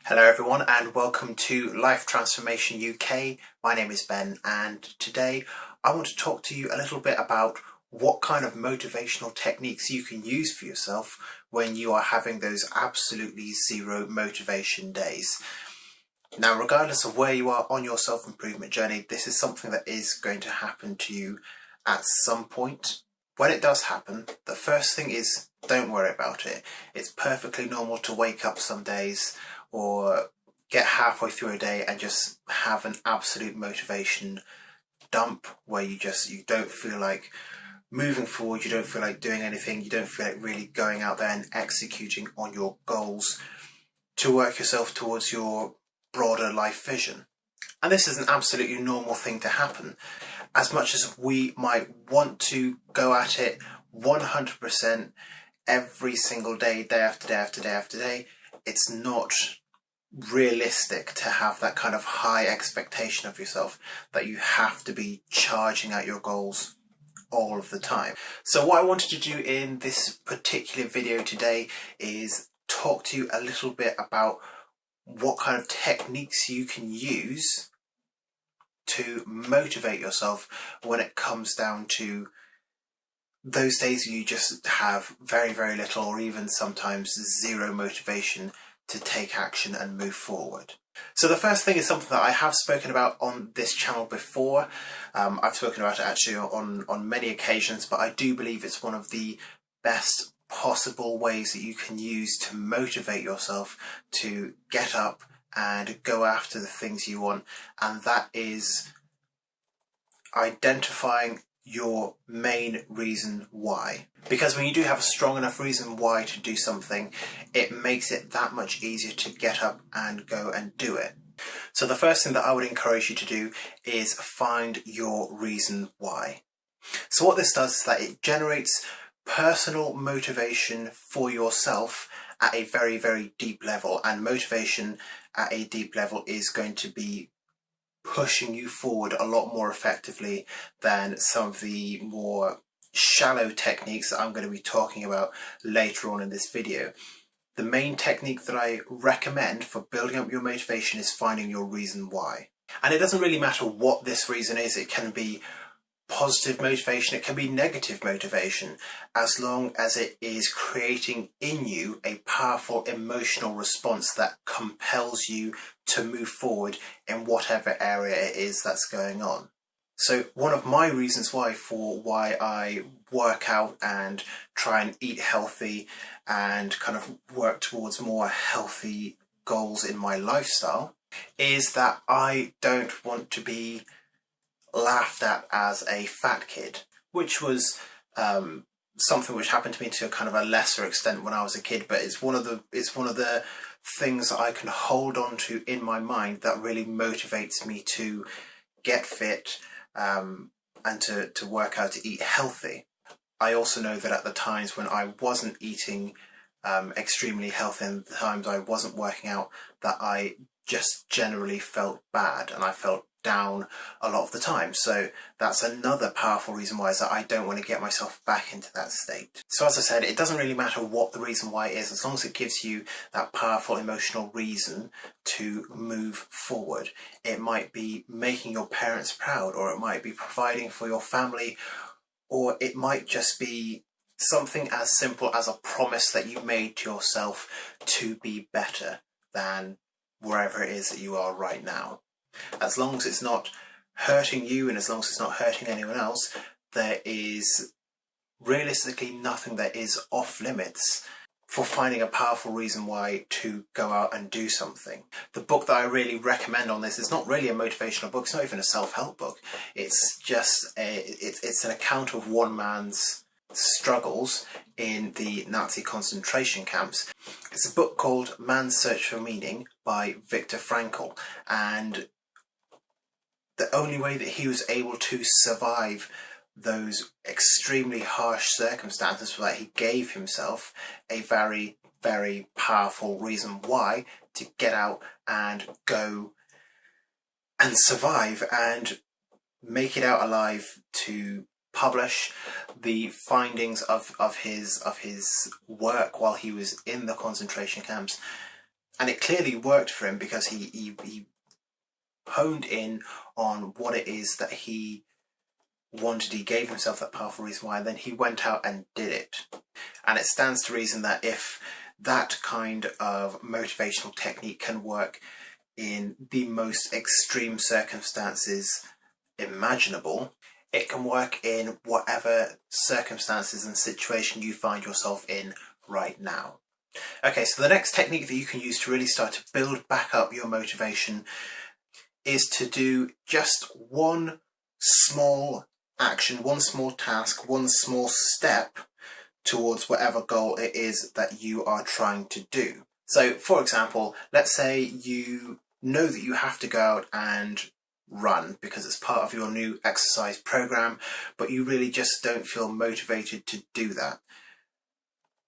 Hello everyone and welcome to Life Transformation UK. My name is Ben and today I want to talk to you a little bit about what kind of motivational techniques you can use for yourself when you are having those absolutely zero motivation days. Now, regardless of where you are on your self-improvement journey, this is something that is going to happen to you at some point. When it does happen, the first thing is don't worry about it. It's perfectly normal to wake up some days or get halfway through a day and just have an absolute motivation dump where you don't feel like moving forward, you don't feel like doing anything, you don't feel like really going out there and executing on your goals to work yourself towards your broader life vision. And this is an absolutely normal thing to happen. As much as we might want to go at it 100% every single day, day after day after day after day, it's not realistic to have that kind of high expectation of yourself that you have to be charging at your goals all of the time. So what I wanted to do in this particular video today is talk to you a little bit about what kind of techniques you can use to motivate yourself when it comes down to those days you just have very, very little or even sometimes zero motivation to take action and move forward. So the first thing is something that I have spoken about on this channel before. I've spoken about it actually on many occasions, but I do believe it's one of the best possible ways that you can use to motivate yourself to get up and go after the things you want, and that is identifying your main reason why. Because when you do have a strong enough reason why to do something, it makes it that much easier to get up and go and do it. So the first thing that I would encourage you to do is find your reason why. So what this does is that it generates personal motivation for yourself at a very, very deep level, and motivation at a deep level is going to be pushing you forward a lot more effectively than some of the more shallow techniques that I'm going to be talking about later on in this video. The main technique that I recommend for building up your motivation is finding your reason why. And it doesn't really matter what this reason is. It can be positive motivation, it can be negative motivation, as long as it is creating in you a powerful emotional response that compels you to move forward in whatever area it is that's going on. So one of my reasons why I work out and try and eat healthy and kind of work towards more healthy goals in my lifestyle is that I don't want to be laughed at as a fat kid, which was something which happened to me to kind of a lesser extent when I was a kid, but it's one of the things that I can hold on to in my mind that really motivates me to get fit and to work out to eat healthy. I also know that at the times when I wasn't eating extremely healthy and the times I wasn't working out, that I just generally felt bad and I felt down a lot of the time. So that's another powerful reason why, is that I don't want to get myself back into that state. So as I said, it doesn't really matter what the reason why is, as long as it gives you that powerful emotional reason to move forward. It might be making your parents proud, or it might be providing for your family, or it might just be something as simple as a promise that you made to yourself to be better than wherever it is that you are right now. As long as it's not hurting you and as long as it's not hurting anyone else, there is realistically nothing that is off limits for finding a powerful reason why to go out and do something. The book that I really recommend on this is not really a motivational book, it's not even a self-help book. It's just it's an account of one man's struggles in the Nazi concentration camps. It's a book called Man's Search for Meaning by Viktor Frankl, and the only way that he was able to survive those extremely harsh circumstances was that he gave himself a very, very powerful reason why to get out and go and survive and make it out alive, to publish the findings of his work while he was in the concentration camps, And it clearly worked for him because he honed in on what it is that he wanted. He gave himself that powerful reason why, and then he went out and did it. And it stands to reason that if that kind of motivational technique can work in the most extreme circumstances imaginable, it can work in whatever circumstances and situation you find yourself in right now. Okay, so the next technique that you can use to really start to build back up your motivation is to do just one small action, one small task, one small step towards whatever goal it is that you are trying to do. So, for example, let's say you know that you have to go out and run because it's part of your new exercise program, but you really just don't feel motivated to do that.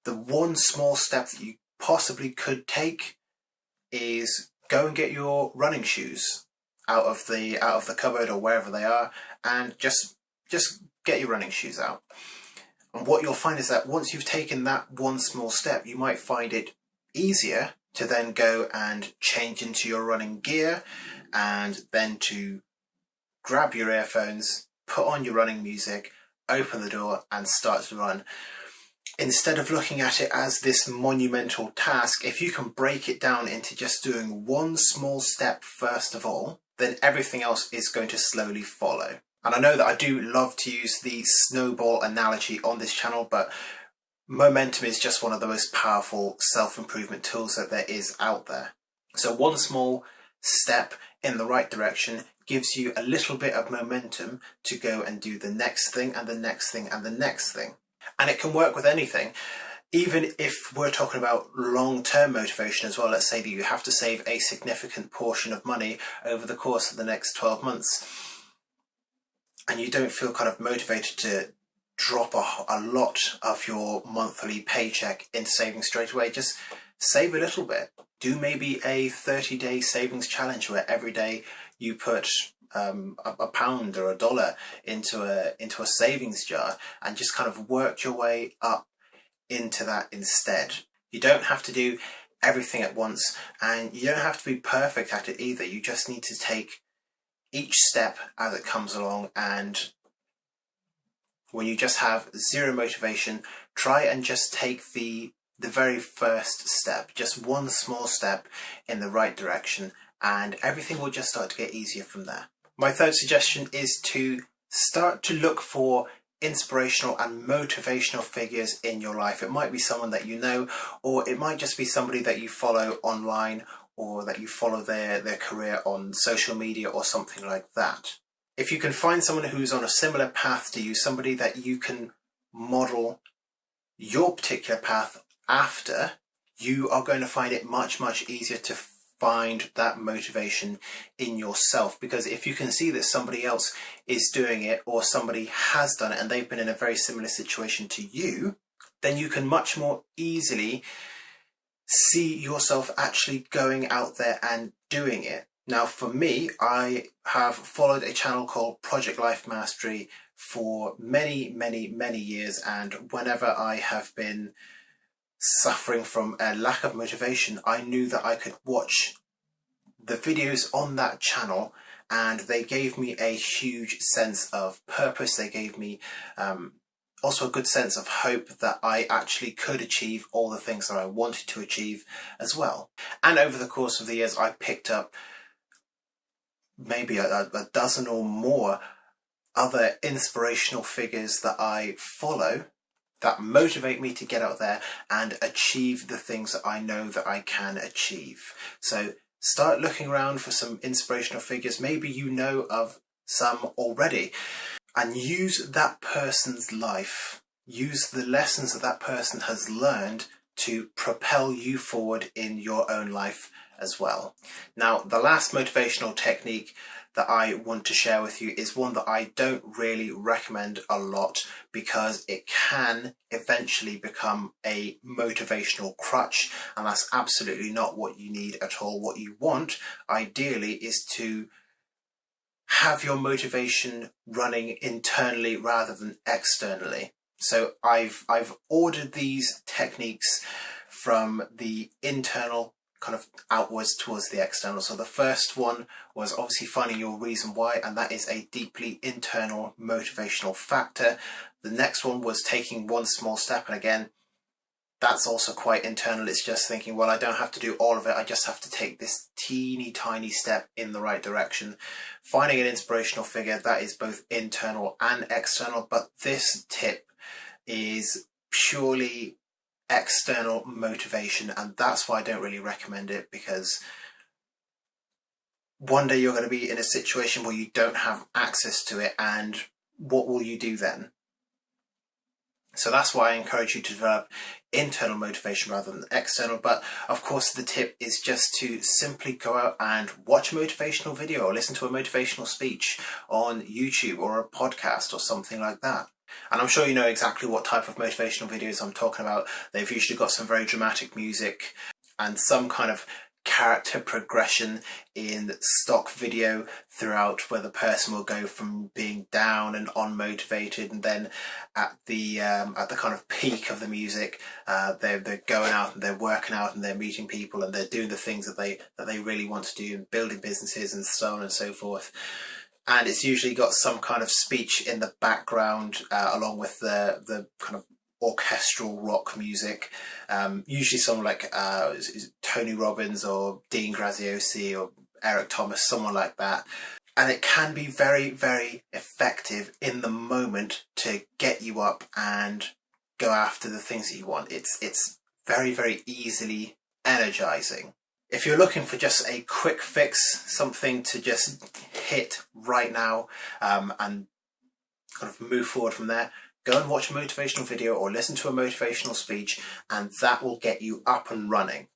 The one small step that you possibly could take is go and get your running shoes out of the cupboard or wherever they are, and just get your running shoes out. And what you'll find is that once you've taken that one small step, you might find it easier to then go and change into your running gear, and then to grab your earphones, put on your running music, open the door and start to run. Instead of looking at it as this monumental task, if you can break it down into just doing one small step first of all, then everything else is going to slowly follow. And I know that I do love to use the snowball analogy on this channel, but momentum is just one of the most powerful self-improvement tools that there is out there. So one small step in the right direction gives you a little bit of momentum to go and do the next thing and the next thing and the next thing. And it can work with anything. Even if we're talking about long-term motivation as well, let's say that you have to save a significant portion of money over the course of the next 12 months, and you don't feel kind of motivated to drop a lot of your monthly paycheck into savings straight away, just save a little bit. Do maybe a 30-day savings challenge where every day you put a pound or $1 into a savings jar, and just kind of work your way up into that instead. You don't have to do everything at once, and you don't have to be perfect at it either. You just need to take each step as it comes along, and when you just have zero motivation, try and just take the very first step, just one small step in the right direction, and everything will just start to get easier from there. My third suggestion is to start to look for inspirational and motivational figures in your life. It might be someone that you know, or it might just be somebody that you follow online, or that you follow their career on social media or something like that. If you can find someone who's on a similar path to you, somebody that you can model your particular path after, you are going to find it much, much easier to find that motivation in yourself. Because if you can see that somebody else is doing it, or somebody has done it and they've been in a very similar situation to you, then you can much more easily see yourself actually going out there and doing it. Now for me, I have followed a channel called Project Life Mastery for many, many, many years, and whenever I have been suffering from a lack of motivation, I knew that I could watch the videos on that channel, and they gave me a huge sense of purpose. They gave me also a good sense of hope that I actually could achieve all the things that I wanted to achieve as well. And over the course of the years, I picked up maybe a dozen or more other inspirational figures that I follow that motivate me to get out there and achieve the things that I know that I can achieve. So start looking around for some inspirational figures. Maybe you know of some already, and use that person's life. Use the lessons that that person has learned to propel you forward in your own life as well. Now, the last motivational technique that I want to share with you is one that I don't really recommend a lot, because it can eventually become a motivational crutch, and that's absolutely not what you need at all. What you want, ideally, is to have your motivation running internally rather than externally. So I've ordered these techniques from the internal kind of outwards towards the external. So the first one was obviously finding your reason why, and that is a deeply internal motivational factor. The next one was taking one small step, and again, that's also quite internal. It's just thinking, well, I don't have to do all of it, I just have to take this teeny tiny step in the right direction. Finding an inspirational figure, that is both internal and external, but this tip is purely external motivation, and that's why I don't really recommend it, because one day you're going to be in a situation where you don't have access to it, and what will you do then? So that's why I encourage you to develop internal motivation rather than external. But of course the tip is just to simply go out and watch a motivational video or listen to a motivational speech on YouTube or a podcast or something like that. And I'm sure you know exactly what type of motivational videos I'm talking about. They've usually got some very dramatic music and some kind of character progression in stock video throughout, where the person will go from being down and unmotivated, and then at the kind of peak of the music, they're going out and they're working out and they're meeting people and they're doing the things that they really want to do, and building businesses and so on and so forth. And it's usually got some kind of speech in the background along with the kind of orchestral rock music, usually someone like Tony Robbins or Dean Graziosi or Eric Thomas, someone like that. And it can be very, very effective in the moment to get you up and go after the things that you want. It's very, very easily energizing. If you're looking for just a quick fix, something to just hit right now and kind of move forward from there, go and watch a motivational video or listen to a motivational speech, and that will get you up and running.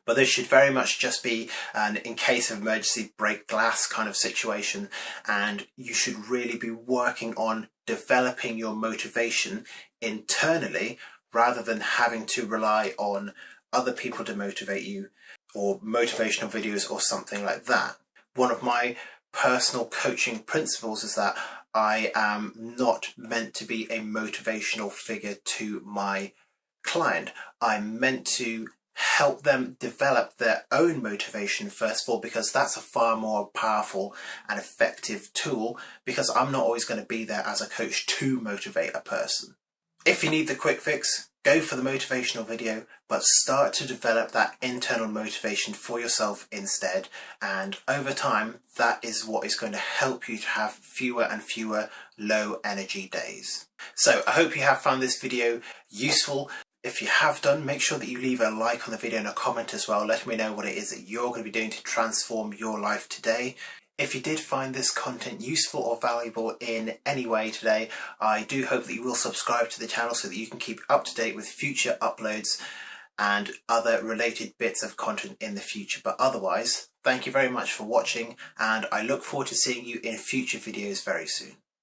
But this should very much just be an in case of emergency break glass kind of situation, and you should really be working on developing your motivation internally rather than having to rely on other people to motivate you or motivational videos or something like that. One of my personal coaching principles is that I am not meant to be a motivational figure to my client. I'm meant to help them develop their own motivation first of all, because that's a far more powerful and effective tool, because I'm not always going to be there as a coach to motivate a person. If you need the quick fix, go for the motivational video, but start to develop that internal motivation for yourself instead. And over time, that is what is going to help you to have fewer and fewer low energy days. So I hope you have found this video useful. If you have done, make sure that you leave a like on the video and a comment as well. Let me know what it is that you're going to be doing to transform your life today. If you did find this content useful or valuable in any way today, I do hope that you will subscribe to the channel so that you can keep up to date with future uploads and other related bits of content in the future. But otherwise, thank you very much for watching, and I look forward to seeing you in future videos very soon.